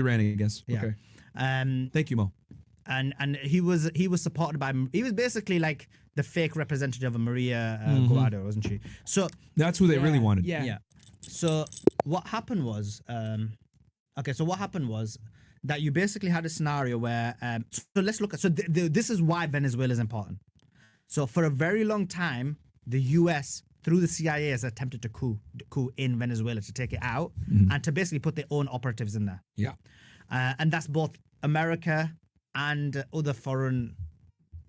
ran against. Yeah. Okay. Um, Thank you, Mo. and he was supported by, he was basically like the fake representative of Maria Guaido, wasn't she? So That's who they really wanted. Yeah. So what happened was, that you basically had a scenario where, so let's look at, so this is why Venezuela is important. So for a very long time, the US through the CIA has attempted to coup in Venezuela to take it out and to basically put their own operatives in there. Yeah. And that's both America and other foreign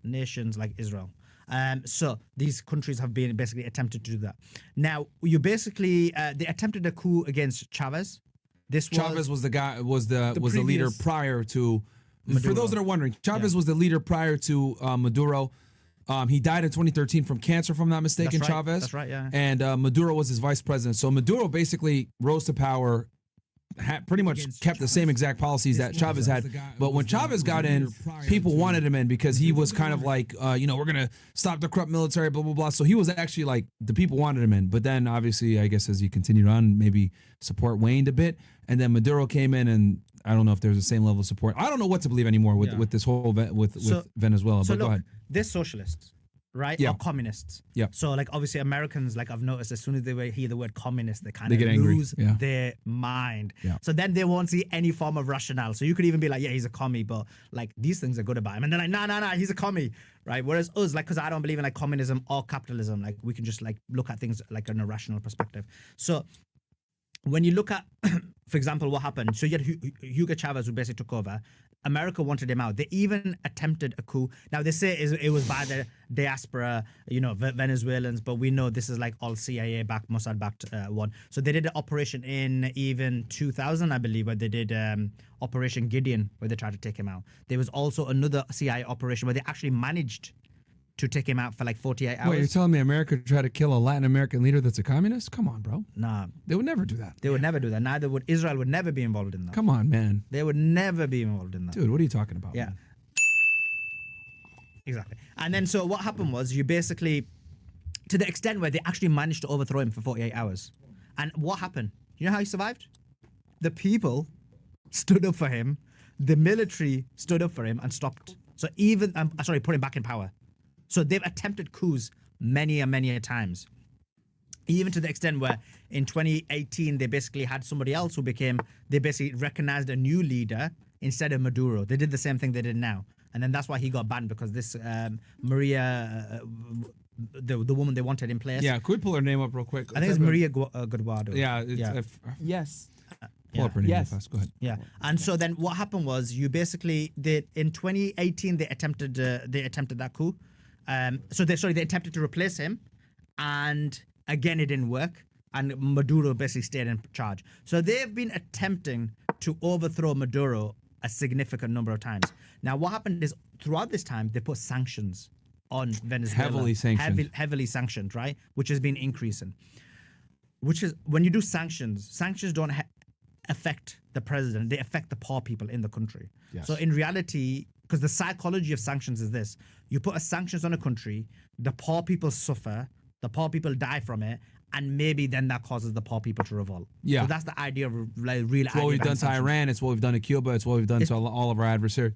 nations like Israel. So these countries have been basically attempted to do that. Now, you basically, they attempted a coup against Chavez. Chavez was the guy, was the leader prior to, Maduro. For those that are wondering, Chavez was the leader prior to Maduro. He died in 2013 from cancer, if I'm not mistaken, That's right. Chavez. That's right, yeah. And Maduro was his vice president. So Maduro basically rose to power, pretty much kept the same exact policies that Chavez had. But when Chavez got in, people wanted him in because he was kind of like, we're going to stop the corrupt military, blah, blah, blah. So he was actually like, the people wanted him in. But then obviously, I guess as he continued on, maybe support waned a bit. And then Maduro came in, and I don't know if there's the same level of support. I don't know what to believe anymore with this whole, with Venezuela. So but look, go ahead. They're socialists, right? Yeah. Or communists. Yeah. So like obviously Americans, like I've noticed, as soon as they hear the word communist, they kind of get angry. lose Yeah. their mind. Yeah. So then they won't see any form of rationale. So you could even be like, yeah, he's a commie, but like these things are good about him. And they're like, nah, he's a commie, right? Whereas us, like, because I don't believe in like communism or capitalism, like we can just like look at things like in a rational perspective. So when you look at, for example, what happened, so you had Hugo Chavez who basically took over. America wanted him out. They even attempted a coup. Now they say it was by the diaspora, Venezuelans, but we know this is like all CIA-backed, Mossad-backed one. So they did an operation in even 2000, I believe, where they did Operation Gideon, where they tried to take him out. There was also another CIA operation where they actually managed to take him out for like 48 hours. Wait, you're telling me America tried to kill a Latin American leader that's a communist? Come on, bro. Nah. They would never do that. They would never do that. Neither would Israel. Would never be involved in that. Come on, man. They would never be involved in that. Dude, what are you talking about? Yeah. Man? Exactly. And then so what happened was you basically, to the extent where they actually managed to overthrow him for 48 hours. And what happened? You know how he survived? The people stood up for him. The military stood up for him and stopped. So even, put him back in power. So they've attempted coups many a times. Even to the extent where in 2018, they basically had somebody else they basically recognized a new leader instead of Maduro. They did the same thing they did now. And then that's why he got banned, because this Maria, the woman they wanted in place. Yeah, could we pull her name up real quick? I think it's Maria Guaido. Yeah. Yes. Pull up her name real fast. Go ahead. Yeah, and so then what happened was you basically in 2018 they attempted that coup. They attempted to replace him, and again it didn't work, and Maduro basically stayed in charge. So they've been attempting to overthrow Maduro a significant number of times. Now what happened is throughout this time they put sanctions on Venezuela. Heavily sanctioned, right? Which has been increasing. Which is, when you do sanctions don't affect the president, they affect the poor people in the country. Yes. So in reality, because the psychology of sanctions is this: you put sanctions on a country, the poor people suffer, the poor people die from it, and maybe then that causes the poor people to revolt. Yeah. So that's the idea of like real. It's what we've done to Iran. It's what we've done to Cuba. It's what we've done to all of our adversaries.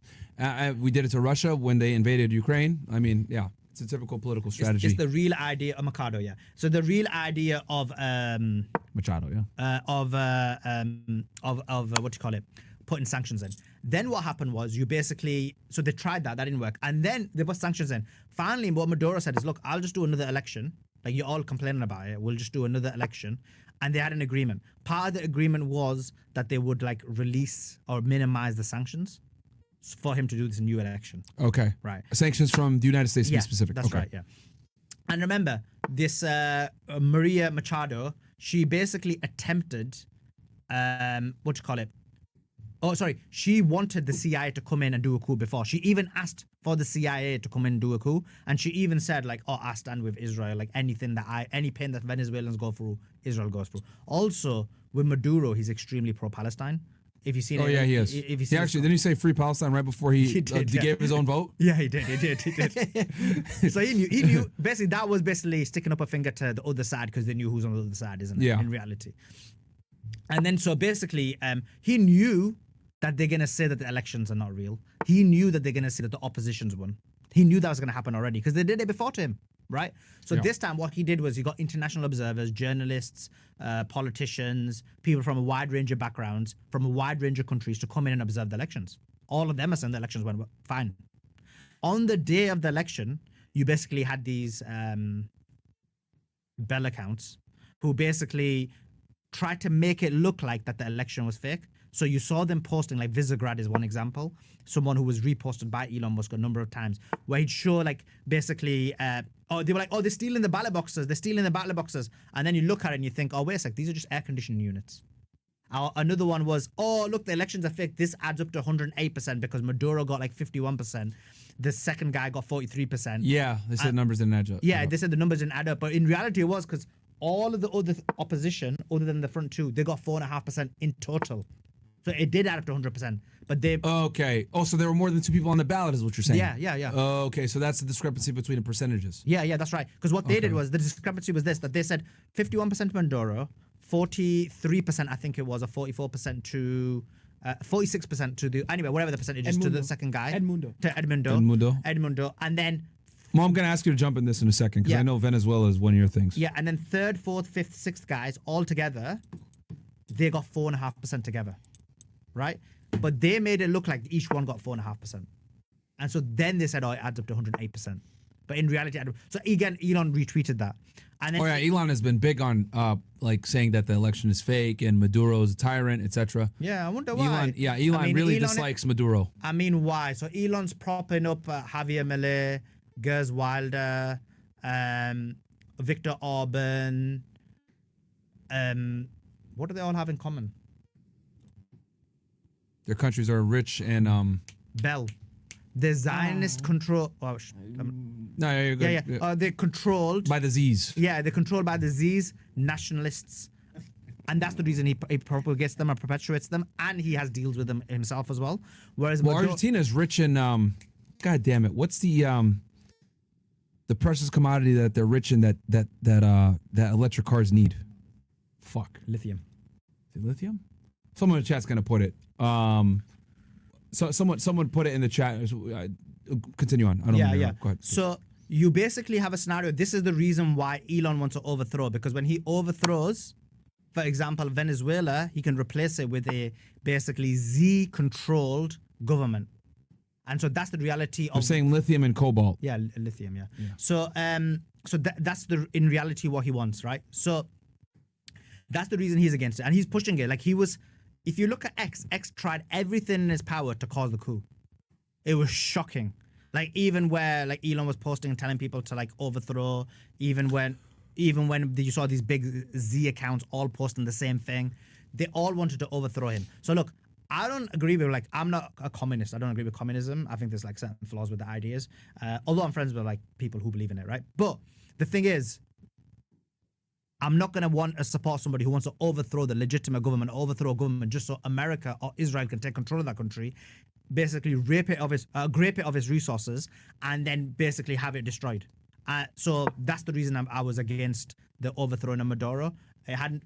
We did it to Russia when they invaded Ukraine. I mean, yeah, it's a typical political strategy. It's the real idea of Machado, yeah. So the real idea of Machado, yeah. Of what do you call it? Putting sanctions in. Then what happened was so they tried that didn't work, and then they put sanctions in. Finally, what Maduro said is, look, I'll just do another election. Like, you're all complaining about it, we'll just do another election. And they had an agreement. Part of the agreement was that they would like release or minimize the sanctions for him to do this new election. Okay. Right. Sanctions from the United States to be specific. That's right, yeah. And remember, this Maria Machado, she basically attempted, she wanted the CIA to come in and do a coup before. She even asked for the CIA to come in and do a coup. And she even said, like, I stand with Israel. Like, any pain that Venezuelans go through, Israel goes through. Also, with Maduro, he's extremely pro-Palestine. If you've seen it. Oh, yeah, he is. He actually, didn't he say free Palestine right before he gave his own vote? Yeah, he did. So he knew, basically, that was basically sticking up a finger to the other side because they knew who's on the other side, isn't it? Yeah. In reality. And then, so basically, he knew that they're going to say that the elections are not real. He knew that they're going to say that the opposition's won. He knew that was going to happen already because they did it before to him, right? So this time what he did was he got international observers, journalists, politicians, people from a wide range of backgrounds, from a wide range of countries to come in and observe the elections. All of them are saying the elections went fine. On the day of the election, you basically had these Bell accounts who basically tried to make it look like that the election was fake. So you saw them posting, like Visegrad is one example, someone who was reposted by Elon Musk a number of times, where he'd show like basically, they were like, they're stealing the ballot boxes, and then you look at it and you think, oh, wait a sec, these are just air conditioning units. Another one was, oh, look, the elections are fake. This adds up to 108% because Maduro got like 51%. The second guy got 43%. Yeah, they said numbers didn't add up. Yeah, they said the numbers didn't add up, but in reality it was because all of the other opposition, other than the front two, they got 4.5% in total. So it did add up to 100%. But they... Okay. Oh, so there were more than 2 people on the ballot is what you're saying? Yeah. Okay, so that's the discrepancy between the percentages. Yeah, that's right. Because what they did was, the discrepancy was this, that they said 51% Maduro, 43%, I think it was, or 44% to... 46% to the... Anyway, whatever the percentage is to the second guy. Edmundo. And then... Well, I'm going to ask you to jump in this in a second because I know Venezuela is one of your things. Yeah, and then third, fourth, fifth, sixth guys all together, they got 4.5% together. Right? But they made it look like each one got 4.5%. And so then they said, it adds up to 108%. But in reality, so again, Elon retweeted that. And then Elon has been big on like saying that the election is fake and Maduro is a tyrant, etc. Yeah, I wonder why. Elon really dislikes Maduro. I mean, why? So Elon's propping up Javier Milei, Gers Wilder, Viktor Orban. What do they all have in common? Their countries are rich and Bell. The Zionist control. Oh, no, you're good. Yeah. They're controlled by the Z's. Yeah, they're controlled by the Z's, nationalists, and that's the reason he propagates them and perpetuates them, and he has deals with them himself as well. Whereas Argentina is rich in God damn it, what's the precious commodity that they're rich in that electric cars need? Fuck. Lithium. Is it lithium? Someone in the chat's gonna put it. So someone put it in the chat. Continue on. I don't know. Go ahead. So you basically have a scenario. This is the reason why Elon wants to overthrow, because when he overthrows, for example, Venezuela, he can replace it with a basically Z-controlled government. And so that's the reality of... I'm saying lithium and cobalt. Yeah, lithium, yeah. So that's in reality what he wants, right? So that's the reason he's against it. And he's pushing it. Like he was... If you look at X tried everything in his power to cause the coup. It was shocking. Like even where like Elon was posting and telling people to like overthrow, even when you saw these big Z accounts all posting the same thing, they all wanted to overthrow him. So look, I don't agree with I'm not a communist. I don't agree with communism. I think there's like certain flaws with the ideas. Although I'm friends with like people who believe in it, right? But the thing is, I'm not going to want to support somebody who wants to overthrow the legitimate government, overthrow a government just so America or Israel can take control of that country, basically grape it of its resources, and then basically have it destroyed. So that's the reason I was against the overthrowing of Maduro. It hadn't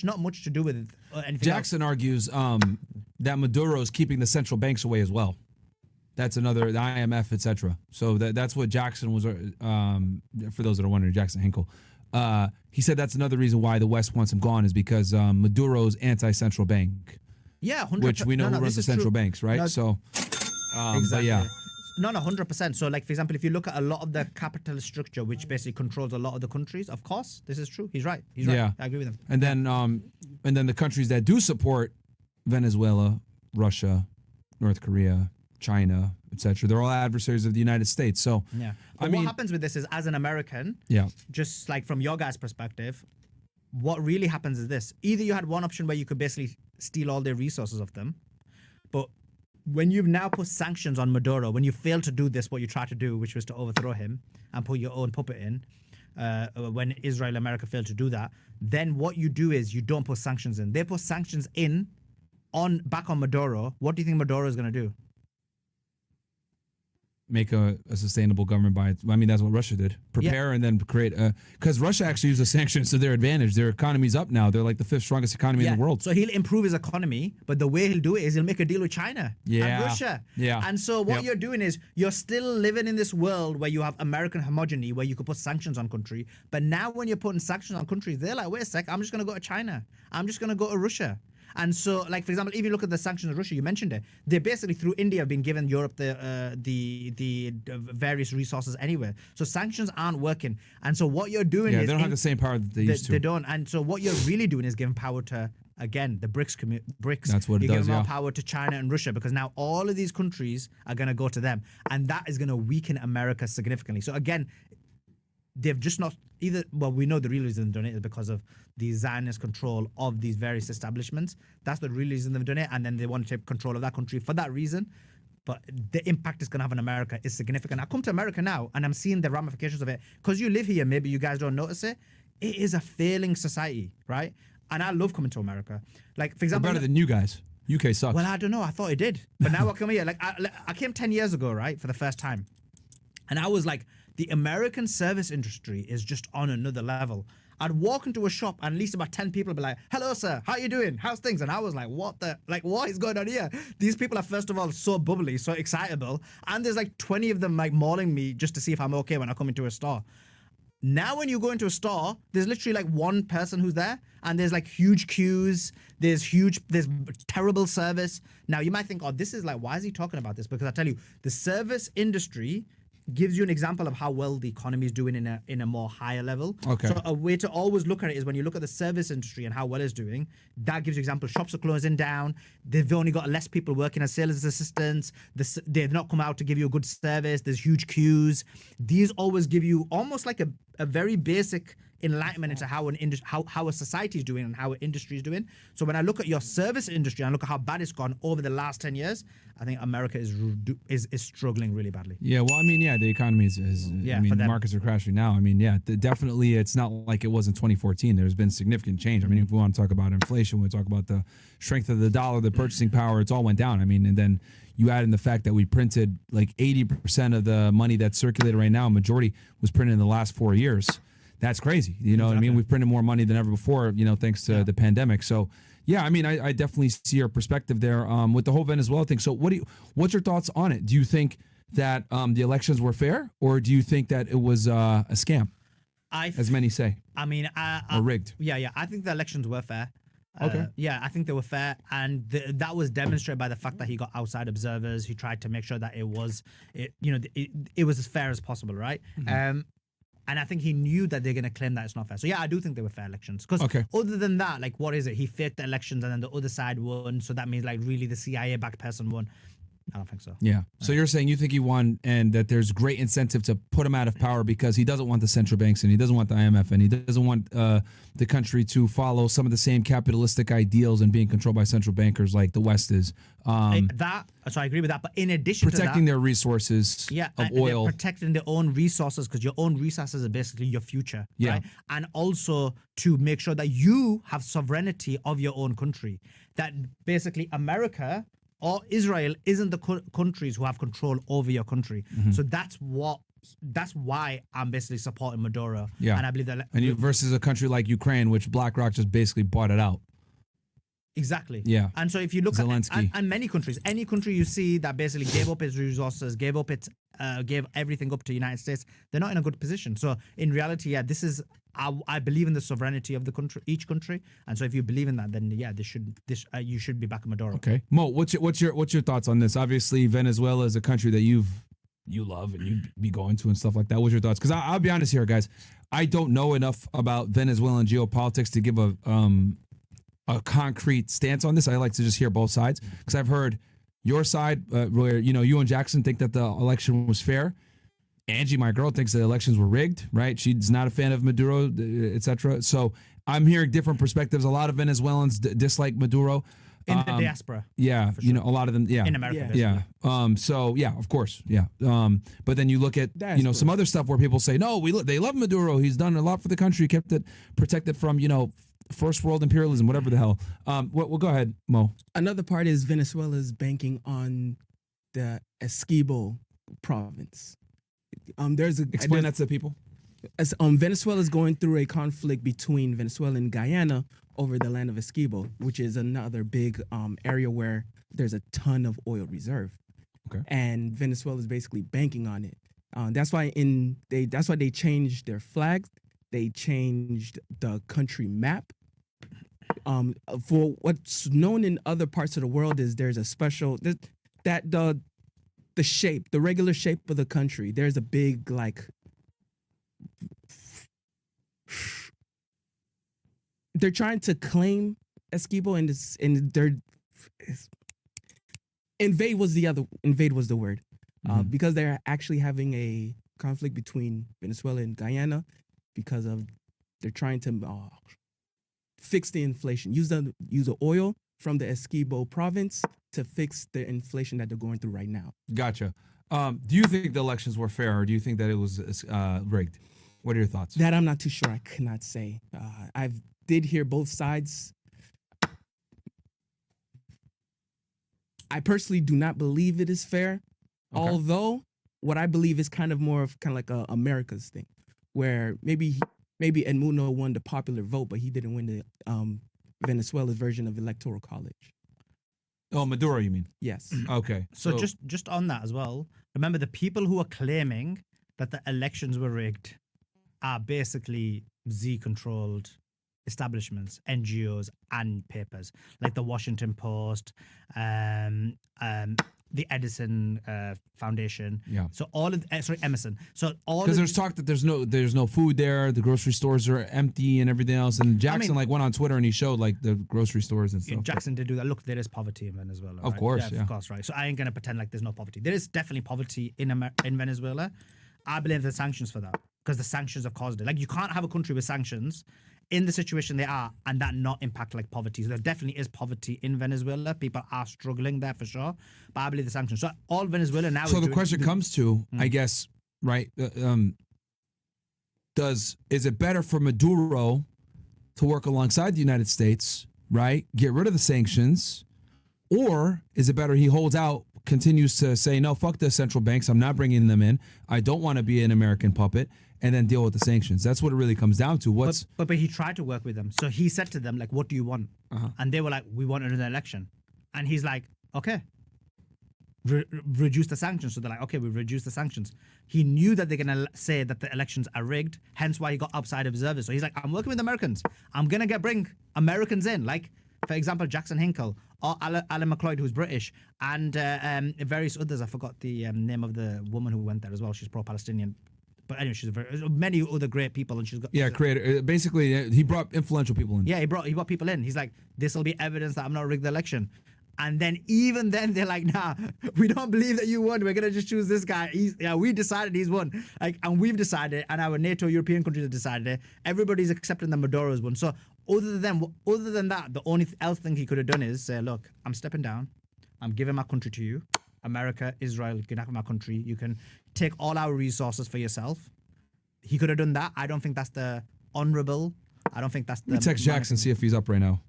not much to do with anything Jackson argues that Maduro is keeping the central banks away as well. That's another, the IMF, etc. So that's what Jackson was, for those that are wondering, Jackson Hinkle. He said that's another reason why the West wants him gone is because Maduro's anti-central bank. Yeah, 100%. Which we know who runs the central banks, right? No, so, exactly. But yeah. No, 100%. So, like, for example, if you look at a lot of the capitalist structure, which basically controls a lot of the countries, of course, this is true. He's right. Yeah. I agree with him. And then the countries that do support Venezuela, Russia, North Korea, China, etc. They're all adversaries of the United States. So, yeah. But what happens with this is, as an American, just like from your guys' perspective, what really happens is this. Either you had one option where you could basically steal all their resources of them, but when you've now put sanctions on Maduro, when you fail to do this, what you tried to do, which was to overthrow him and put your own puppet in, when Israel and America failed to do that, then what you do is you don't put sanctions in. They put sanctions in back on Maduro. What do you think Maduro is going to do? make a sustainable government by it. I mean, that's what Russia did. Prepare and then create because Russia actually used the sanctions to their advantage. Their economy's up now. They're like the 5th strongest economy in the world. So he'll improve his economy, but the way he'll do it is he'll make a deal with China and Russia. Yeah. And so what you're doing is you're still living in this world where you have American homogeny, where you could put sanctions on country. But now when you're putting sanctions on countries, they're like, wait a sec, I'm just going to go to China. I'm just going to go to Russia. And so, like, for example, if you look at the sanctions of Russia, you mentioned it, they basically, through India, have been giving Europe the various resources anywhere. So sanctions aren't working. And so what you're doing is... they don't have the same power that they used to. They don't. And so what you're really doing is giving power to, again, the BRICS. That's what it You're does, giving more power to China and Russia because now all of these countries are going to go to them. And that is going to weaken America significantly. So, again, they've just not either. Well, we know the real reason they've done it is because of the Zionist control of these various establishments. That's the real reason they've done it, and then they want to take control of that country for that reason. But the impact it's going to have on America is significant. I come to America now, and I'm seeing the ramifications of it because you live here. Maybe you guys don't notice it. It is a failing society, right? And I love coming to America. Like, for example, we're better than you guys. UK sucks. Well, I don't know. I thought it did, but now I come here. Like, I came 10 years ago, right, for the first time, and I was like, the American service industry is just on another level. I'd walk into a shop and at least about 10 people would be like, hello, sir, how you doing? How's things? And I was like, what is going on here? These people are, first of all, so bubbly, so excitable. And there's like 20 of them like mauling me just to see if I'm okay when I come into a store. Now when you go into a store, there's literally like one person who's there and there's like huge queues. There's terrible service. Now you might think, oh, this is like, why is he talking about this? Because I tell you, the service industry gives you an example of how well the economy is doing in a more higher level. Okay. So a way to always look at it is when you look at the service industry and how well it's doing, that gives you example. Shops are closing down. They've only got less people working as sales assistants. They've not come out to give you a good service. There's huge queues. These always give you almost like a very basic enlightenment into how a society is doing and how an industry is doing. So when I look at your service industry and look at how bad it's gone over the last 10 years, I think America is struggling really badly. Yeah, well, I mean, the economy is I mean, the markets are crashing now. I mean, definitely it's not like it was in 2014. There's been significant change. I mean, if we want to talk about inflation, we talk about the strength of the dollar, the purchasing power, it's all went down. I mean, and then you add in the fact that we printed like 80% of the money that's circulated right now, majority was printed in the last 4 years. That's crazy. You know what I mean? We've printed more money than ever before, thanks to the pandemic. So, yeah, I mean, I definitely see your perspective there with the whole Venezuela thing. So what's your thoughts on it? Do you think that the elections were fair, or do you think that it was a scam, as many say? I mean, or rigged? Yeah. I think the elections were fair. Okay. Yeah, I think they were fair, and that was demonstrated by the fact that he got outside observers. He tried to make sure that it was as fair as possible, right? Mm-hmm. And I think he knew that they're going to claim that it's not fair. So, yeah, I do think they were fair elections. Because other than that, like, what is it? He faked the elections and then the other side won. So that means, like, really the CIA-backed person won. I don't think so. Yeah. So you're saying you think he won and that there's great incentive to put him out of power because he doesn't want the central banks and he doesn't want the IMF and he doesn't want the country to follow some of the same capitalistic ideals and being controlled by central bankers like the West is. So I agree with that. But in addition to that, protecting their resources of oil. Protecting their own resources because your own resources are basically your future. Yeah. Right? And also to make sure that you have sovereignty of your own country. That basically America or Israel isn't the countries who have control over your country. Mm-hmm. So that's why I'm basically supporting Maduro. Yeah. And I believe that versus a country like Ukraine, which BlackRock just basically bought it out. Exactly. Yeah. And so if you look Zelensky. at many countries, any country you see that basically gave up its resources, gave everything up to the United States, they're not in a good position. So in reality, this is I believe in the sovereignty of the country, each country, and so if you believe in that, then you should be back in Maduro. Okay, Mo, what's your thoughts on this? Obviously, Venezuela is a country that you love and you'd be going to and stuff like that. What's your thoughts? Because I'll be honest here, guys, I don't know enough about Venezuelan geopolitics to give a concrete stance on this. I like to just hear both sides because I've heard your side where you and Jackson think that the election was fair. Angie, my girl, thinks the elections were rigged, right? She's not a fan of Maduro, etc. So I'm hearing different perspectives. A lot of Venezuelans dislike Maduro. In the diaspora. Yeah, sure. A lot of them, yeah. In America. Yeah. So, yeah, of course, yeah. But then you look at, some other stuff where people say, no, they love Maduro. He's done a lot for the country, kept it protected from, first world imperialism, whatever the hell. Well, go ahead, Mo. Another part is Venezuela's banking on the Esquivel province. Explain that to the people. As Venezuela is going through a conflict between Venezuela and Guyana over the land of Essequibo, which is another big area where there's a ton of oil reserve. Okay. And Venezuela is basically banking on it. That's why they changed their flags. They changed the country map. For what's known in other parts of the world is there's a special the shape, the regular shape of the country. There's a big like. They're trying to claim Essequibo and they're invade was the word. Because they're actually having a conflict between Venezuela and Guyana because of they're trying to fix the inflation. Use the oil from the Essequibo province to fix the inflation that they're going through right now. Gotcha. Do you think the elections were fair, or do you think that it was rigged? What are your thoughts? That I'm not too sure. I cannot say. I did hear both sides. I personally do not believe it is fair. Okay. Although what I believe is kind of like a America's thing, where maybe Edmundo won the popular vote, but he didn't win the Venezuela's version of electoral college. Oh, Maduro, you mean? Yes. Okay. So just on that as well, remember the people who are claiming that the elections were rigged are basically Z-controlled establishments, NGOs, and papers like the Washington Post, the Edison Foundation. Yeah. So all of Emerson. So all because there's talk that there's no food there. The grocery stores are empty and everything else. And Jackson went on Twitter and he showed like the grocery stores and stuff. Jackson did do that. Look, there is poverty in Venezuela. Of right? course, Of course, right. So I ain't gonna pretend like there's no poverty. There is definitely poverty in Venezuela. I blame the sanctions for that because the sanctions have caused it. Like you can't have a country with sanctions in the situation they are and that not impact like poverty. So there definitely is poverty in Venezuela. People are struggling there for sure. But I believe the sanctions. So all Venezuela now. So the question comes to, I guess, right? Is it better for Maduro to work alongside the United States, right? Get rid of the sanctions, or is it better he holds out, continues to say no, fuck the central banks. I'm not bringing them in. I don't want to be an American puppet. And then deal with the sanctions. That's what it really comes down to. But he tried to work with them. So he said to them, like, what do you want? And they were like, we want another election. And he's like, okay, reduce the sanctions. So they're like, okay, we've reduced the sanctions. He knew that they're going to say that the elections are rigged, hence why he got outside observers. So he's like, I'm working with Americans. I'm going to bring Americans in. Like, for example, Jackson Hinkle or Alan McLeod, who's British, and various others. I forgot the name of the woman who went there as well. She's pro-Palestinian. But anyway, she's many other great people, and she's got creator. Basically, he brought influential people in. Yeah, he brought people in. He's like, this will be evidence that I'm not rigged the election. And then even then they're like, nah, we don't believe that you won. We're gonna just choose this guy. We decided he's won. Like, and we've decided, and our NATO European countries have decided it. Everybody's accepting that Maduro's won. So other than that, the only else thing he could have done is say, look, I'm stepping down. I'm giving my country to you. America, Israel, you can have my country. You can take all our resources for yourself. He could have done that. I don't think that's the honorable. I don't think that's the. Let me text Jackson, see if he's up right now.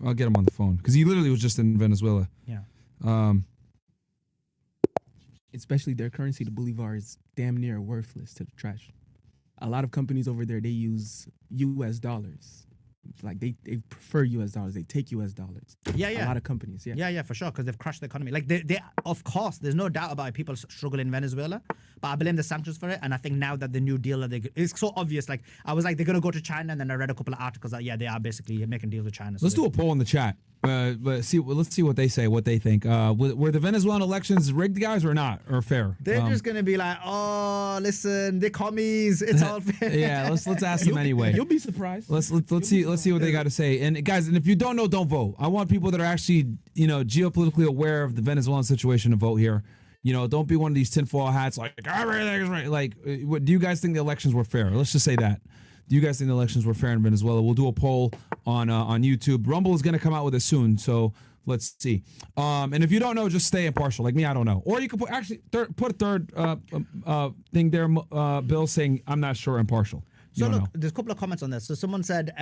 I'll get him on the phone because he literally was just in Venezuela. Yeah. Especially their currency, the bolivar, is damn near worthless to the trash. A lot of companies over there, they use U.S. dollars. Like they prefer U.S. dollars. They take U.S. dollars. Yeah. A lot of companies. Yeah, for sure, because they've crashed the economy. Like they, of course, there's no doubt about it. People struggle in Venezuela, but I blame the sanctions for it. And I think now that the New Deal it's so obvious. Like I was like, they're gonna go to China, and then I read a couple of articles that they are basically making deals with China. So let's do a poll in the chat. But let's see what they say, what they think. Were the Venezuelan elections rigged, guys, or not, or fair? They're just gonna be like, oh, listen, they're commies. It's all fair. Yeah, let's ask them anyway. You'll be surprised. Let's see what they got to say. And guys, and if you don't know, don't vote. I want people that are actually geopolitically aware of the Venezuelan situation to vote here. Don't be one of these tinfoil hats like everything is right. Like, do you guys think the elections were fair? Let's just say that. Do you guys think the elections were fair in Venezuela? We'll do a poll on YouTube. Rumble is going to come out with it soon, so let's see. And if you don't know, just stay impartial. Like me, I don't know. Or you could put a third thing there, Bill, saying I'm not sure, impartial. So look, there's a couple of comments on this. So someone said,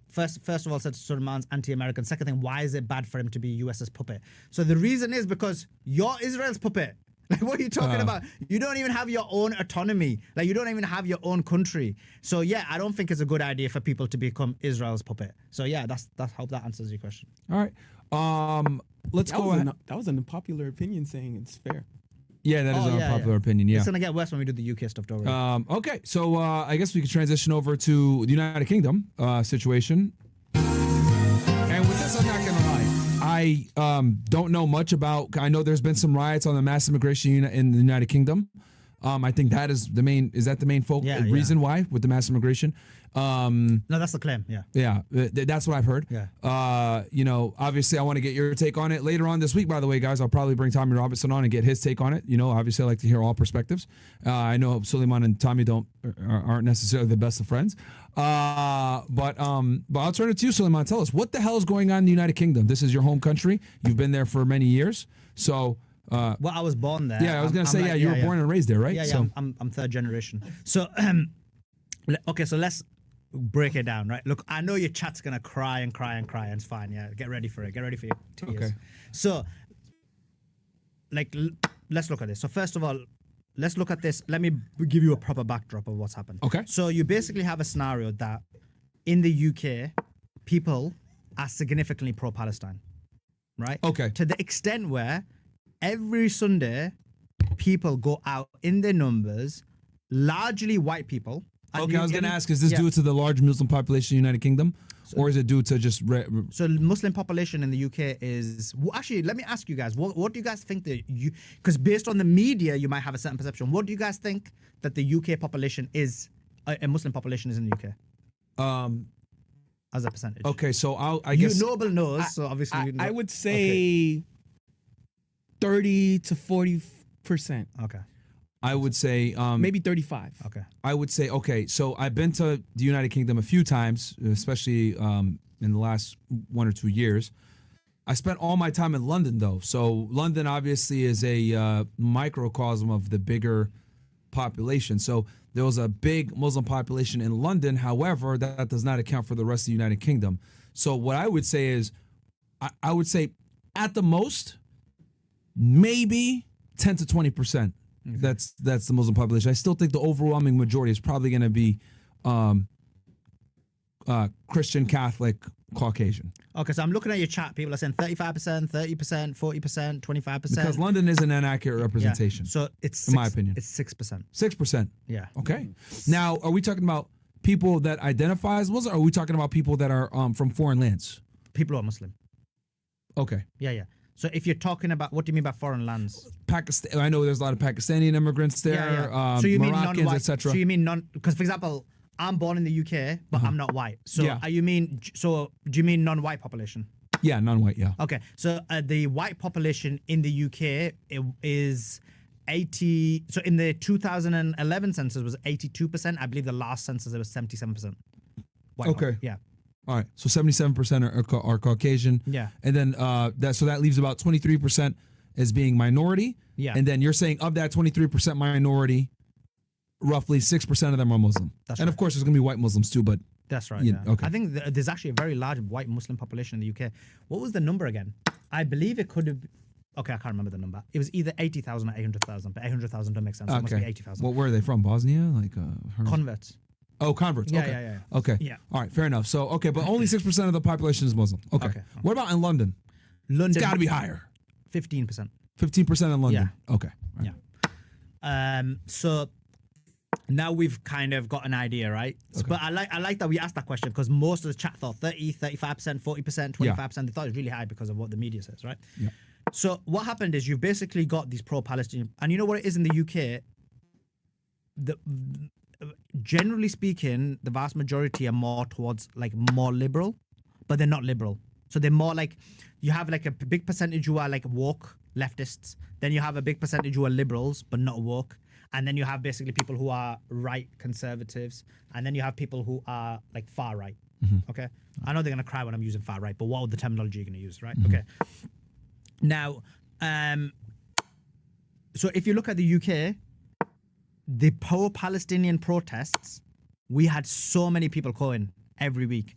first of all, said Sulaiman's anti-American. Second thing, why is it bad for him to be US's puppet? So the reason is because you're Israel's puppet. Like, what are you talking about? You don't even have your own autonomy. Like, you don't even have your own country. So yeah, I don't think it's a good idea for people to become Israel's puppet. So yeah, that's hope that answers your question. All right. Let's That go was ahead. that was an unpopular opinion saying it's fair. Yeah, that is an unpopular opinion. Yeah. It's gonna get worse when we do the UK stuff, don't worry. Okay, so I guess we could transition over to the United Kingdom situation. And with this, I'm not gonna lie. I don't know much about. I know there's been some riots on the mass immigration in the United Kingdom. I think that is the main. Is that the main reason why with the mass immigration? No, that's the claim. Yeah. Yeah, that's what I've heard. Yeah. You know, obviously, I want to get your take on it later on this week. By the way, guys, I'll probably bring Tommy Robinson on and get his take on it. You know, obviously, I like to hear all perspectives. I know Sulaiman and Tommy aren't necessarily the best of friends. But I'll turn it to you, Sulaiman. Tell us what the hell is going on in the United Kingdom. This is your home country. You've been there for many years. So. Well, I was born there. Yeah, I was gonna say, you were born and raised there, right? Yeah, yeah. So. I'm third generation. So, okay, so let's break it down, right? Look, I know your chat's gonna cry and cry and cry, and it's fine. Yeah, get ready for it. Get ready for your tears. Okay. So, like, let's look at this. So first of all, let's look at this. Let me give you a proper backdrop of what's happened. Okay. So you basically have a scenario that in the UK, people are significantly pro-Palestine, right? Okay. To the extent where every Sunday, people go out in their numbers, largely white people. Okay, I was going to ask, is this due to the large Muslim population in the United Kingdom? Or is it due to just... So the Muslim population in the UK is... Well, actually, let me ask you guys, what do you guys think that you... Because based on the media, you might have a certain perception. What do you guys think that the UK population is, a Muslim population is in the UK? As a percentage. Okay, so I guess... Noble knows, so obviously... I would say 30 to 40%. Okay. I would say maybe 35. Okay. I would say okay. So I've been to the United Kingdom a few times, especially in the last 1 or 2 years. I spent all my time in London though. So London obviously is a microcosm of the bigger population. So there was a big Muslim population in London. However, that does not account for the rest of the United Kingdom. So what I would say is, I would say at the most, maybe 10 to 20%. That's the Muslim population. I still think the overwhelming majority is probably going to be Christian, Catholic, Caucasian. Okay, so I'm looking at your chat. People are saying 35%, 30%, 40%, 25%. Because London isn't an accurate representation. Yeah. So it's in my opinion. It's 6%. 6%. Yeah. Okay. Now, are we talking about people that identify as Muslim, or are we talking about people that are from foreign lands? People who are Muslim. Okay. Yeah. So if you're talking about, what do you mean by foreign lands? Pakistan. I know there's a lot of Pakistani immigrants there. So you mean Moroccans, non-white? etc. So you mean because for example, I'm born in the UK, but I'm not white. So Yeah. do you mean non-white population? Yeah, non-white. Yeah. Okay, so the white population in the UK is 80. So in the 2011 census was 82%. I believe the last census it was 77%. Okay. Yeah. All right. So 77% are Caucasian. Yeah. And then that leaves about 23% as being minority. Yeah. And then you're saying of that 23% minority, roughly 6% of them are Muslim. That's and right. of course, there's going to be white Muslims too, but That's right. Yeah, Yeah. okay. I think there's actually a very large white Muslim population in the UK. What was the number again? I believe it could have. Okay, I can't remember the number. It was either 80,000 or 800,000, but 800,000 don't make sense. So it must be 80,000. Where are they from? Bosnia? Like Converts. Oh, converts. Yeah, Okay. yeah. Okay. Yeah. All right. Fair enough. So okay, but only 6% of the population is Muslim. Okay. Okay. What about in London? London. It's got to be higher. 15%. 15% in London. Yeah. Okay. Right. Yeah. So now we've kind of got an idea, right? Okay. But I like that we asked that question because most of the chat thought 30, 35%, 40%, 25%. They thought it was really high because of what the media says, right? Yeah. So what happened is you've basically got these pro-Palestinian, and you know what it is in the UK? Generally speaking, the vast majority are more towards like more liberal, but they're not liberal. So they're more like, you have like a big percentage who are like woke leftists. Then you have a big percentage who are liberals, but not woke. And then you have basically people who are right conservatives. And then you have people who are like far right. Mm-hmm. Okay. I know they're going to cry when I'm using far right, but what would the terminology you're going to use, right? Mm-hmm. Okay. Now, so if you look at the UK, the pro-Palestinian protests, we had so many people going every week.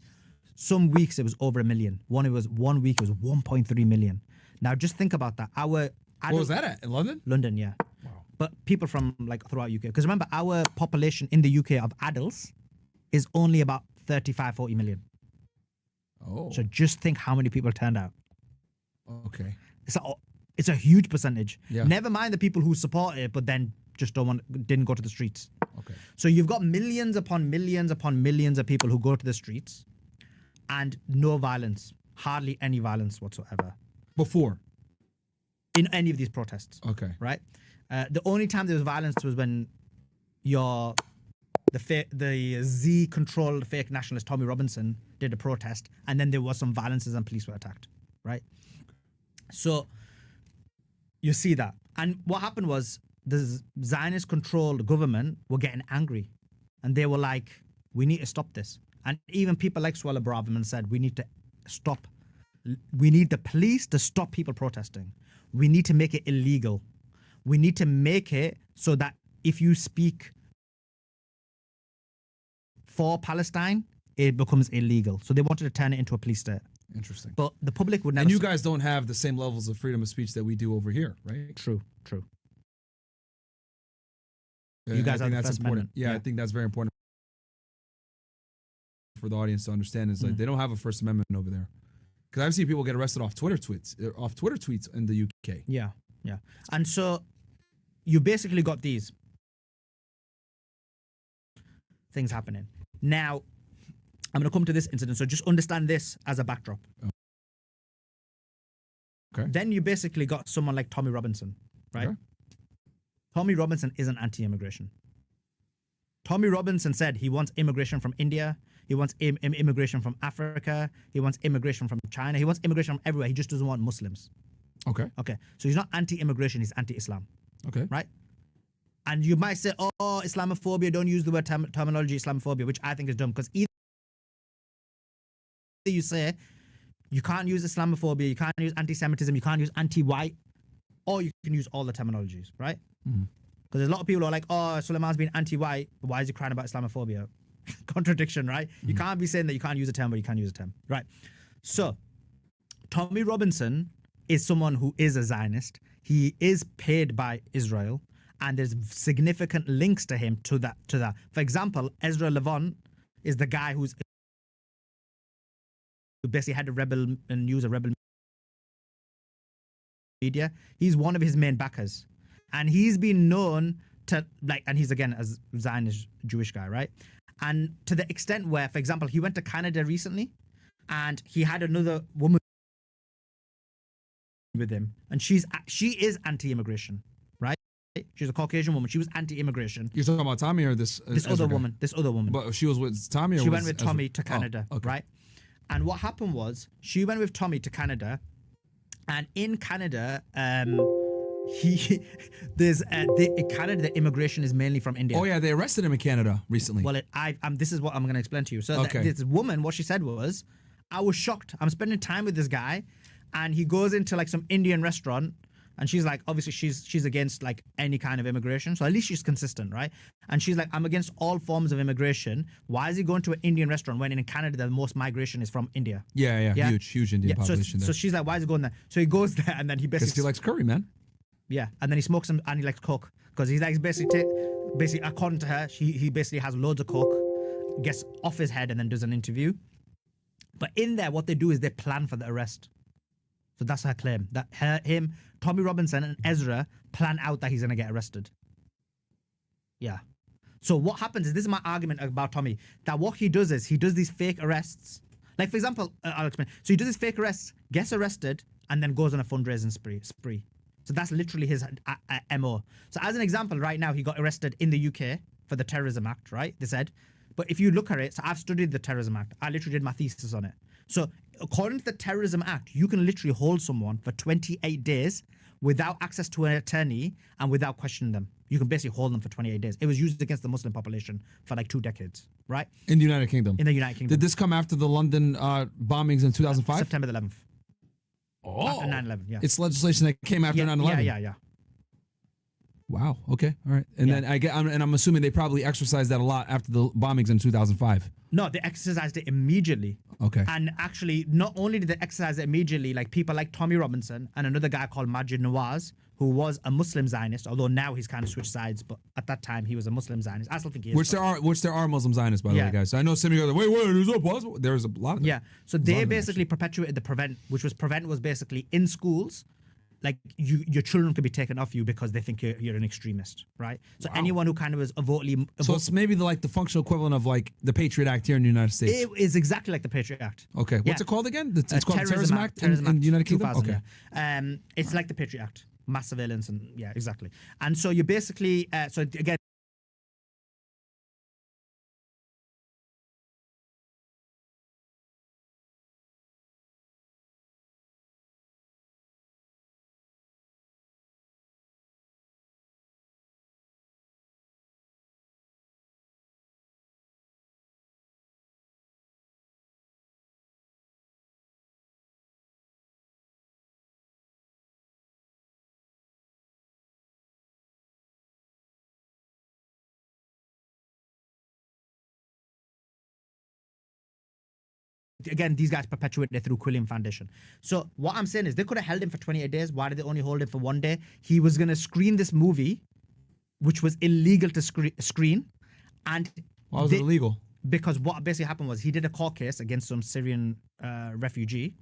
Some weeks it was over 1 million. One week it was 1.3 million. Now just think about that. What was that at? In London? London, yeah. but people from like throughout UK. Because remember, our population in the UK of adults is only about 35, 40 million. Oh. So just think how many people turned out. Okay. It's a huge percentage. Yeah. Never mind the people who support it, but then just didn't go to the streets. Okay. So you've got millions upon millions upon millions of people who go to the streets and no violence, hardly any violence whatsoever. Before? In any of these protests. Okay. Right? The only time there was violence was when the Z-controlled fake nationalist Tommy Robinson did a protest, and then there was some violences and police were attacked. Right? So you see that. And what happened was the Zionist-controlled government were getting angry. And they were like, we need to stop this. And even people like Suella Braverman said, we need to stop. We need the police to stop people protesting. We need to make it illegal. We need to make it so that if you speak for Palestine, it becomes illegal. So they wanted to turn it into a police state. Interesting. But the public would never... And you guys don't have the same levels of freedom of speech that we do over here, right? True. Yeah, You guys I think have the that's First important. Amendment. Yeah, Yeah. I think that's very important for the audience to understand. Is like they don't have a First Amendment over there. Because I've seen people get arrested off Twitter tweets in the UK. Yeah. And so you basically got these things happening. Now, I'm going to come to this incident. So just understand this as a backdrop. Okay. Then you basically got someone like Tommy Robinson, right? Okay. Tommy Robinson isn't anti-immigration. Tommy Robinson said he wants immigration from India. He wants immigration from Africa. He wants immigration from China. He wants immigration from everywhere. He just doesn't want Muslims. Okay. Okay. So he's not anti-immigration. He's anti-Islam. Okay. Right? And you might say, oh, Islamophobia, don't use the word terminology Islamophobia, which I think is dumb. Because either you say you can't use Islamophobia, you can't use anti-Semitism, you can't use anti-white, or you can use all the terminologies, right? Because there's a lot of people who are like, oh, Sulaiman's been anti-white, but why is he crying about Islamophobia? Contradiction, right? You can't be saying that you can't use a term, but you can use a term, right? So, Tommy Robinson is someone who is a Zionist. He is paid by Israel, and there's significant links to him to that. For example, Ezra Levant is the guy who basically had a rebel and use a rebel media. He's one of his main backers, and he's been known to and he's again a Zionist Jewish guy, right? And to the extent where, for example, he went to Canada recently, and he had another woman with him, and she is anti-immigration, right? She's a Caucasian woman. She was anti-immigration. You're talking about Tommy or this other woman? This other woman. But she was with Tommy. Or she went with Tommy to Canada, okay. right? And what happened was she went with Tommy to Canada, and in Canada, the immigration is mainly from India. Oh yeah, they arrested him in Canada recently. Well, this is what I'm going to explain to you. So Okay. this woman, what she said was, I was shocked. I'm spending time with this guy, and he goes into like some Indian restaurant, and she's like, obviously she's against like any kind of immigration. So at least she's consistent, right? And she's like, I'm against all forms of immigration. Why is he going to an Indian restaurant when in Canada the most migration is from India? Yeah. Huge Indian population there. So she's like, why is he going there? So he goes there, and then he Because basically he likes curry, man. Yeah, and then he smokes some, and he likes coke because he's like basically according to her, he basically has loads of coke, gets off his head, and then does an interview. But in there, what they do is they plan for the arrest. So that's her claim that Tommy Robinson, and Ezra plan out that he's gonna get arrested. Yeah. So what happens is, this is my argument about Tommy, that what he does is he does these fake arrests. Like for example, I'll explain. So he does these fake arrests, gets arrested, and then goes on a fundraising spree. So that's literally his MO. So as an example, right now, he got arrested in the UK for the Terrorism Act, right? They said. But if you look at it, so I've studied the Terrorism Act. I literally did my thesis on it. So according to the Terrorism Act, you can literally hold someone for 28 days without access to an attorney and without questioning them. You can basically hold them for 28 days. It was used against the Muslim population for like 2 decades, right? In the United Kingdom. In the United Kingdom. Did this come after the London bombings in 2005? September the 11th. Oh. After 9/11, yeah. It's legislation that came after 9/11. Yeah. Wow. Okay. All right. And then I'm assuming they probably exercised that a lot after the bombings in 2005. No, they exercised it immediately. Okay. And actually, not only did they exercise it immediately, like people like Tommy Robinson and another guy called Majid Nawaz, who was a Muslim Zionist, although now he's kind of switched sides, but at that time he was a Muslim Zionist. I still think he is. Which there are Muslim Zionists, by the way, guys. So I know some of you are like, wait, there's no possible. There's a lot of them. Yeah. So they basically perpetuated the Prevent, which was Prevent was basically in schools. Like your children could be taken off you because they think you're an extremist, right? So anyone who kind of is overtly, so it's maybe the functional equivalent of like the Patriot Act here in the United States. it is exactly like the Patriot Act. Okay, what's it called again? It's called the Terrorism Act Terrorism in the United Kingdom. 2000, Okay, yeah. It's like the Patriot Act, mass surveillance, and yeah, exactly. And so you basically, so again. Again, these guys perpetuated it through Quilliam Foundation. So what I'm saying is they could have held him for 28 days. Why did they only hold him for 1 day? He was going to screen this movie, which was illegal to screen. And why was it illegal? Because what basically happened was he did a court case against some Syrian refugee.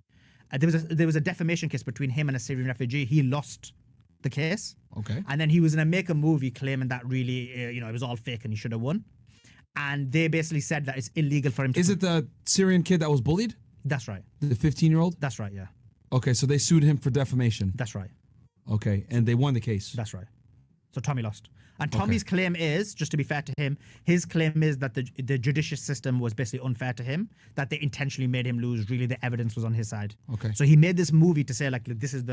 There was a defamation case between him and a Syrian refugee. He lost the case. Okay. And then he was going to make a movie claiming that really, it was all fake and he should have won. And they basically said that it's illegal for him to... Is it the Syrian kid that was bullied? That's right. The 15-year-old? That's right, yeah. Okay, so they sued him for defamation. That's right. Okay, and they won the case. That's right. So Tommy lost. And Tommy's claim is, just to be fair to him, his claim is that the judicial system was basically unfair to him, that they intentionally made him lose. Really, the evidence was on his side. Okay. So he made this movie to say, like, look, this is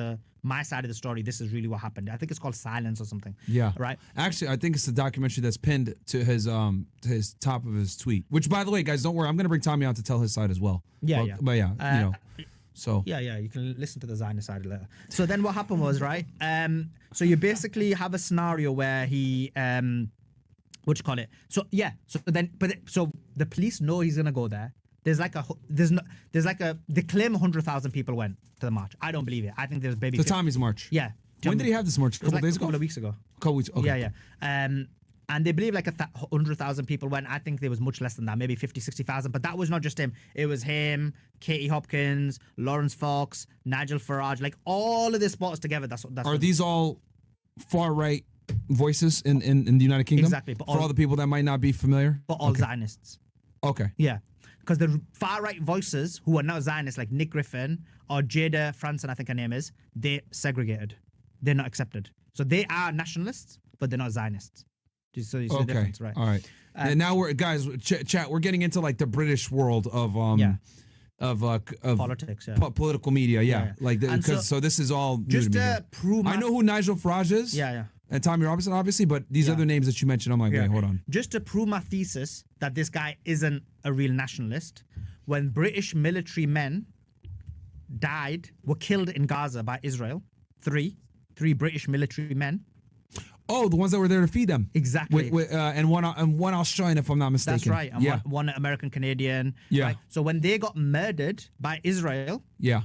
my side of the story. This is really what happened. I think it's called Silence or something. Yeah. Right? Actually, I think it's the documentary that's pinned to his top of his tweet. Which, by the way, guys, don't worry. I'm going to bring Tommy on to tell his side as well. Yeah, But yeah, So yeah, you can listen to the Zionist side later. So then what happened was, right? So you basically have a scenario where he what do you call it? So yeah, so the police know he's gonna go there. They claim 100,000 people went to the march. I don't believe it. I think there's baby. The Tommy's march. Yeah. When did he have this march? A couple days ago. A couple of weeks ago. Couple weeks. Okay. Yeah. And they believe like 100,000 people went. I think there was much less than that, maybe 50, 60,000. But that was not just him. It was him, Katie Hopkins, Lawrence Fox, Nigel Farage, like all of this brought together. Are these all far right voices in the United Kingdom? Exactly. But for all the people that might not be familiar? But all Zionists. Okay. Yeah. Because the far right voices who are now Zionists, like Nick Griffin or Jada Franson, I think her name is, they're segregated. They're not accepted. So they are nationalists, but they're not Zionists. So you see the difference, right? All right. And now we're guys, chat. We're getting into like the British world of politics, political media, Yeah. Like because so this is all new just to me. to prove. I know who Nigel Farage is. Yeah. And Tommy Robinson, obviously, but these other names that you mentioned, I'm like, wait, hold on. Just to prove my thesis that this guy isn't a real nationalist, when British military men were killed in Gaza by Israel, three British military men. Oh, the ones that were there to feed them. Exactly. And one Australian, if I'm not mistaken. That's right. And one American Canadian. Yeah. Right? So when they got murdered by Israel. Yeah.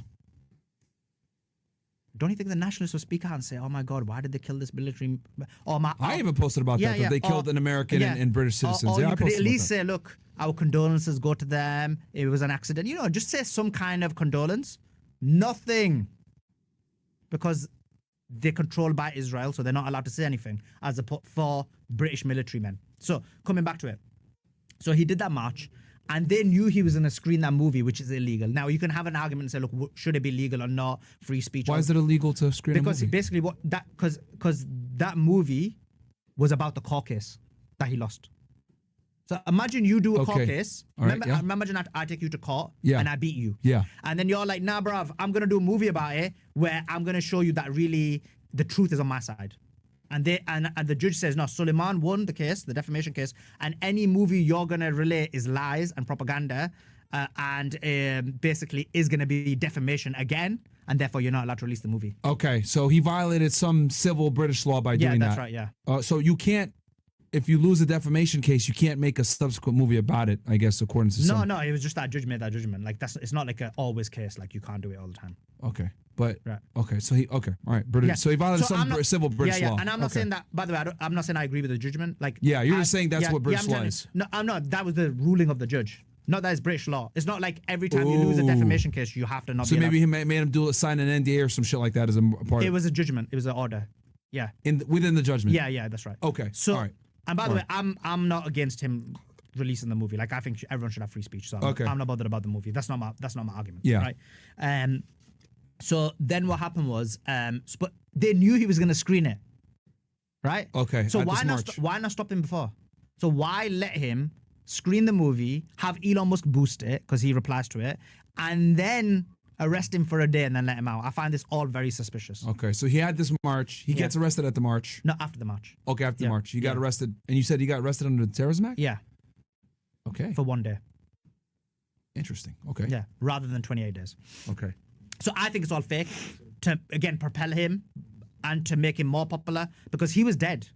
Don't you think the nationalists would speak out and say, "Oh my God, why did they kill this military?" I even posted about that they killed an American and British citizens. Or I you could posted at least about say, "Look, our condolences go to them. It was an accident." Just say some kind of condolence. Nothing, because they're controlled by Israel, so they're not allowed to say anything as for British military men. So coming back to it, so he did that march. And they knew he was going to screen that movie, which is illegal. Now, you can have an argument and say, look, should it be legal or not? Free speech. Why is it illegal to screen a movie? Because basically because that movie was about the court case that he lost. So imagine you do a court case. Imagine I take you to court and I beat you. Yeah. And then you're like, nah, bruv, I'm going to do a movie about it where I'm going to show you that really the truth is on my side. And the judge says, no, Sulaiman won the case, the defamation case, and any movie you're going to relay is lies and propaganda and basically is going to be defamation again, and therefore you're not allowed to release the movie. Okay, so he violated some civil British law by doing that. Yeah, that's right, yeah. So you can't, if you lose a defamation case, you can't make a subsequent movie about it. I guess according to some. No, it was just that judge made that judgment. Like it's not like a always case. Like you can't do it all the time. Okay, but Right. okay, so all right, British. Yeah. So he violated So some I'm not- civil British yeah, law. and I'm not Okay. saying that. By the way, I'm not saying I agree with the judgment. Like Yeah, you're just saying that's what British I'm law telling you- is. No, I'm not. That was the ruling of the judge. Not that it's British law. It's not like every time you lose a Ooh. defamation case, you have to not. So be maybe allowed- he made him sign an NDA or some shit like that as a part it of was a judgment. It was an order. Yeah, within the judgment. yeah, that's right. Okay. So, all right. and by the All way, I'm not against him releasing the movie. Like I think everyone should have free speech. So Okay. I'm not bothered about the movie. That's not my argument. Yeah. Right. So then what happened was, but they knew he was going to screen it. Right. Okay, So at why this not? March. Why not stop him before? So why let him screen the movie, have Elon Musk boost it because he replies to it, and then arrest him for a day and then let him out? I find this all very suspicious. Okay, so he had this march. He gets arrested at the march. No, after the march. Okay, after the Yeah. march, he got Yeah. arrested, and you said he got arrested under the Terrorism Act. Yeah, Okay, for 1 day. interesting. Okay, Yeah, rather than 28 days. okay. So I think it's all fake to, again, propel him and to make him more popular because he was dead.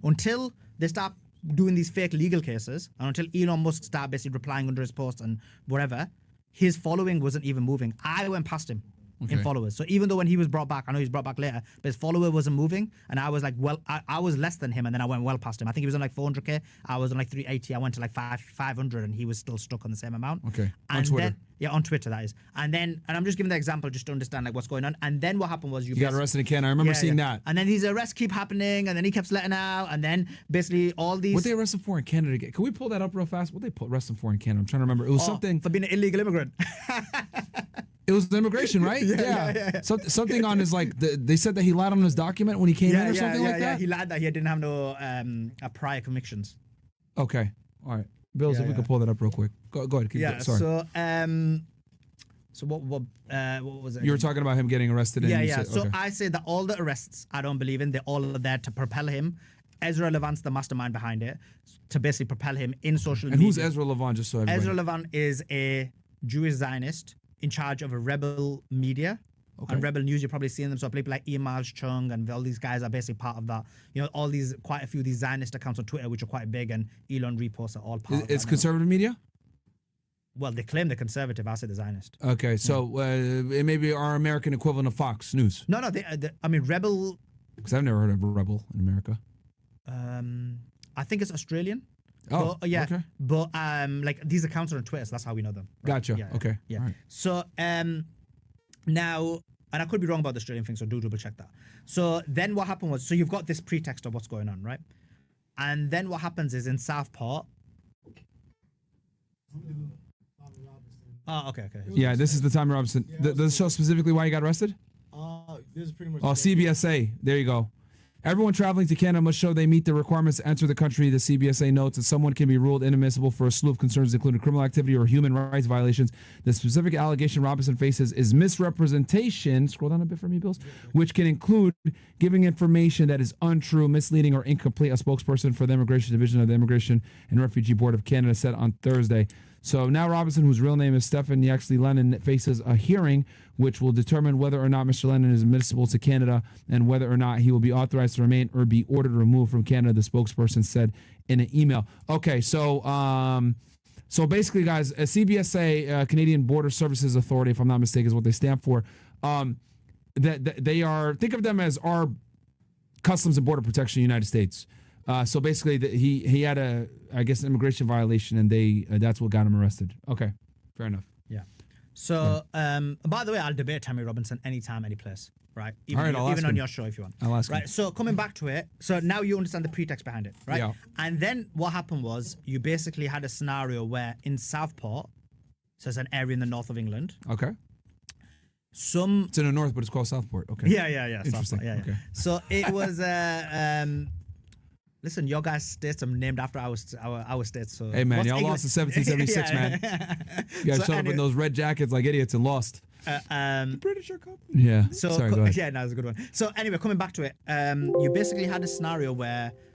Until they start doing these fake legal cases and until Elon Musk started basically replying under his post and whatever, his following wasn't even moving. I went past him in Okay. followers. So even though when he was brought back, I know he was brought back later, but his follower wasn't moving. And I was like, well, I was less than him and then I went well past him. I think he was on like 400K. I was on like 380. I went to like 500 and he was still stuck on the same amount. Okay. On And Twitter. then, yeah, on Twitter, that is. And I'm just giving the example just to understand like what's going on. And then what happened was He got arrested in Canada. I remember seeing that. And then these arrests keep happening, and then he kept letting out, and then basically all these What they arrested for in Canada? Again? Can we pull that up real fast? What they arrested him for in Canada? I'm trying to remember. It was something. for being an illegal immigrant. It was immigration, right? yeah. Something on his like. They said that he lied on his document when he came in or something like that. He lied that he didn't have no prior convictions. Okay. All right. Bills, Yeah, if we yeah. could pull that up real quick. Go ahead. Keep Yeah. going. Sorry. So what was it? You were again? talking about him getting arrested. And Yeah, you yeah. said- So okay. I say that all the arrests I don't believe in. They're all there to propel him. Ezra Levant's the mastermind behind it, to basically propel him in social And media. who's Ezra Levant? Just so everybody. Ezra Levant is a Jewish Zionist in charge of a rebel media. Okay. On Rebel News, you're probably seeing them. So people like Imal Chung and all these guys are basically part of that. You know, all these, quite a few of these Zionist accounts on Twitter, which are quite big, and Elon reposts are all part of It's that. conservative media. Well, they claim they're conservative. I say they're Zionist. Okay, so it may be our American equivalent of Fox News, No, I mean, Rebel, because I've never heard of a rebel in America. I think it's Australian. Oh, But, yeah. okay. But like these accounts are on Twitter, so that's how we know them. right? Gotcha. Yeah, Okay. Yeah. All right. So now, and I could be wrong about the Australian thing, so do double check that. So then what happened was, so you've got this pretext of what's going on, right? And then what happens is in Southport. Oh, okay. Yeah, this is the Tommy Robinson. Does it show specifically why he got arrested? This is pretty much. Oh, CBSA. There you go. Everyone traveling to Canada must show they meet the requirements to enter the country. The CBSA notes that someone can be ruled inadmissible for a slew of concerns, including criminal activity or human rights violations. The specific allegation Robinson faces is misrepresentation. Scroll down a bit for me, Bills. Which can include giving information that is untrue, misleading, or incomplete. A spokesperson for the Immigration Division of the Immigration and Refugee Board of Canada said on Thursday. So now Robinson, whose real name is Stefan Yaxley Lennon, faces a hearing which will determine whether or not Mr. Lennon is admissible to Canada and whether or not he will be authorized to remain or be ordered removed from Canada, the spokesperson said in an email. Okay, so basically, guys, a CBSA, Canadian Border Services Authority, if I'm not mistaken, is what they stand for. That they are, think of them as our Customs and Border Protection in the United States. So basically, he had an immigration violation, and that's what got him arrested. Okay, fair enough. Yeah. So, by the way, I'll debate Tammy Robinson anytime, any place, right? Even, All right, I'll ask even on him. your show if you want. I'll ask him. Right. So coming back to it, so now you understand the pretext behind it, right? Yeah. And then what happened was you basically had a scenario where in Southport, so it's an area in the north of England, Okay. some It's in the north, but it's called Southport. Okay. yeah, Interesting. Southport, yeah. Okay. So it was listen, your guys' states are named after our states. So Hey, man, what's y'all England? lost in 1776, man. You guys So showed up in anyway, those red jackets like idiots and lost. British are coming. Yeah. So Sorry, go ahead. yeah, no, it's a good one. So anyway, coming back to it, you basically had a scenario where